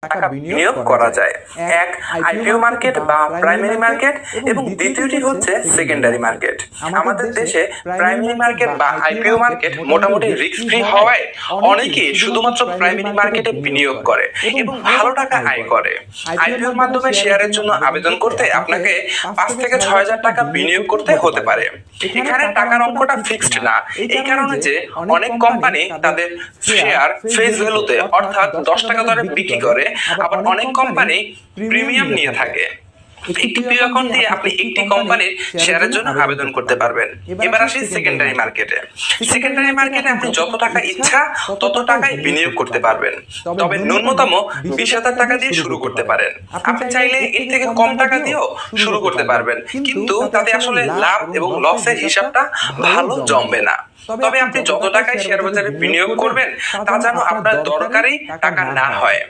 টাকা বিনিয়োগ করা যায়। এক, আইপিও মার্কেট বা প্রাইমারি মার্কেট এবং দ্বিতীয়টি হচ্ছে সেকেন্ডারি মার্কেট। আমাদের দেশে প্রাইমারি মার্কেট বা আইপিও মার্কেট মোটামুটি রিস্ক ফ্রি হওয়ায় অনেকেই শুধুমাত্র প্রাইমারি মার্কেটে বিনিয়োগ করে এবং ভালো টাকা আয় করে। আইপিওর মাধ্যমে শেয়ারের জন্য আবেদন করতে আপনাকে 5 থেকে 6,000 টাকা বিনিয়োগ করতে হতে পারে। এখানে টাকার অঙ্কটা ফিক্সড না, এই কারণে যে অনেক কোম্পানি তাদের শেয়ার ফেস ভ্যালুতে অর্থাৎ 10 টাকা দরে বিক্রি করে, আবার অনেক কোম্পানি প্রিমিয়াম নিয়ে থাকে। একটি পিও অ্যাকাউন্ট দিয়ে আপনি একটি কোম্পানির শেয়ারের জন্য আবেদন করতে পারবেন। এবার আসি সেকেন্ডারি মার্কেটে। সেকেন্ডারি মার্কেটে আপনি যত টাকা ইচ্ছা তত টাকাই বিনিয়োগ করতে পারবেন, তবে ন্যূনতম 20,000 টাকা দিয়ে শুরু করতে পারেন। আপনি চাইলে এর থেকে কম টাকা দিয়েও শুরু করতে পারবেন, কিন্তু তাতে আসলে লাভ এবং লসের হিসাবটা ভালো জমবে না। তবে আপনি যত টাকায় শেয়ার বাজারে বিনিয়োগ করবেন তা যেন আপনার দরকারি টাকা না হয়।